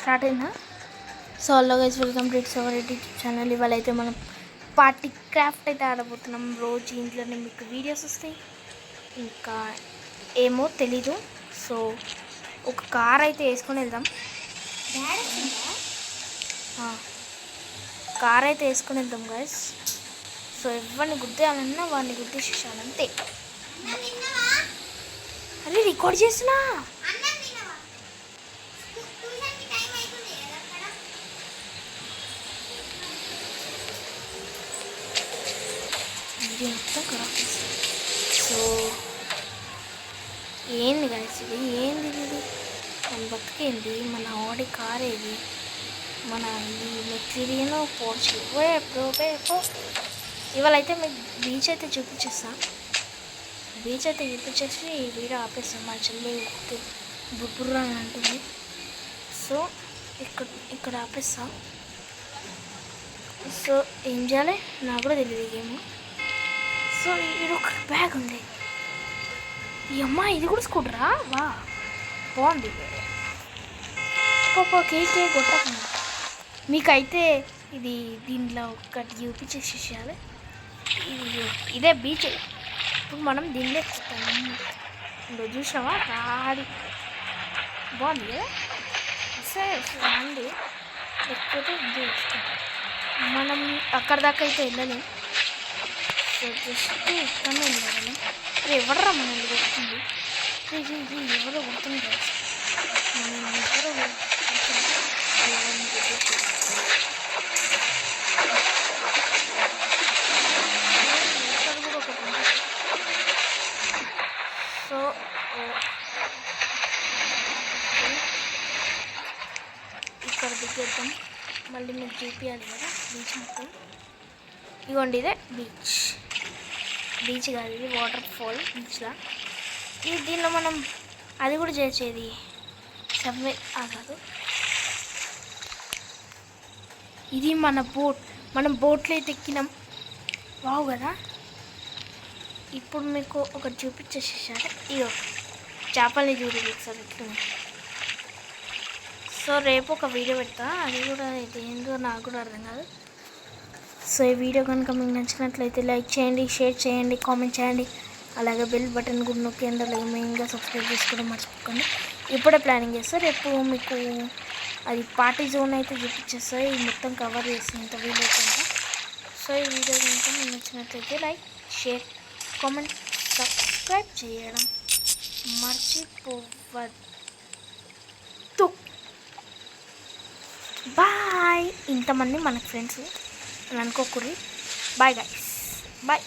Start అయిందా? So hello guys, welcome to it's our YouTube channel. ఇవాళ అయితే మనం పార్టీ క్రాఫ్ట్ అయితే ఆడబోతున్నాం. రోజు ఇంట్లోనే మీకు వీడియోస్ వస్తాయి. ఇంకా ఏమో తెలీదు. సో ఒక కార్ అయితే వేసుకొని వెళ్దాం. కార్ అయితే వేసుకొని వెళ్దాం గైస్. సో ఎవరిని గుద్దేయాలన్నా వాడిని గుద్దేసేసాను అంతే. అరే రికార్డ్ చేస్తున్నా. ఇది మొత్తం ఖరాబ్ చేస్తుంది. సో ఏంది గైస్ ఇది? ఏంది ఇది? మన బతికేంది? మన ఆడి కార్ ఏది? మన ఈ మెటీరియల్ పోర్చు వేపో. ఇవాళ అయితే మీకు బీచ్ అయితే చూపించేస్తా. బీచ్ అయితే చూపించేసి ఈ వీడియో ఆపేస్తాం. మా చెల్లి బుర్రా అని అంటుంది. సో ఇక్కడ ఆపేస్తా. సో ఏం చేయాలి నాకు కూడా తెలియదు గేమ్. సో ఇది ఒక బ్యాగ్ ఉంది. ఈ అమ్మ ఇది కూడా స్కూటరా? వా బాగుంది. కేకే కొట్టకుండా మీకైతే ఇది దీంట్లో ఒకటి చూపించేసేయాలి. ఇదే బీచ్. ఇప్పుడు మనం దీనిలో ఎక్కుతాము. చూసినావా? రాడి బాగుంది కదా? సరే రండి, లేకపోతే ఇది ఇస్తాం. మనం అక్కడ దాకా అయితే వెళ్ళలేం. జస్ట్ ఇక్కడనే వెళ్ళాలి. ఎవర్రా మనల్ని కొడుతుంది? ఎవరో కొడుతుంది కదా. మనం ఎవరో సో ఇక్కడ దిగేద్దాం. మళ్ళీ మీకు చూపించాలి కదా బీచ్ మొత్తం. ఇదిగోండి, ఇదే బీచ్. బీచ్ కాదు, ఇది వాటర్ ఫాల్. బీచ్లా ఇది. దీనిలో మనం అది కూడా చేసేది సబ్వే కాదు. ఇది మన బోట్. మనం బోట్లో అయితే ఎక్కినాం. వావ్ కదా. ఇప్పుడు మీకు ఒకటి చూపించేసేసారు. ఇగో చేపల్ని చూడు ఒకసారి ఎట్లుంది. సో రేపు ఒక వీడియో పెడతా. అది కూడా అయితే ఏందో నాకు కూడా అర్థం కాదు. సో ఈ వీడియో కనుక మీకు నచ్చినట్లయితే లైక్ చేయండి, షేర్ చేయండి, కామెంట్ చేయండి. అలాగే బెల్ బటన్ కూడా నొక్కి అందులో మెయిన్గా సబ్స్క్రైబ్ చేసుకోవడం మర్చిపోకండి. ఇప్పుడే ప్లానింగ్ చేస్తారు. రేపు మీకు అది పార్టీ జోన్ అయితే చూపించేస్తారు. ఇది మొత్తం కవర్ చేస్తుంది ఇంత వీడియో కనుక. సో ఈ వీడియో కనుక మీకు నచ్చినట్లయితే లైక్, షేర్, కామెంట్, సబ్స్క్రైబ్ చేయడం మర్చిపోవద్దు. బాయ్. ఇంతమంది మనకు ఫ్రెండ్స్ అని అనుకోకూడదు. Bye guys, bye.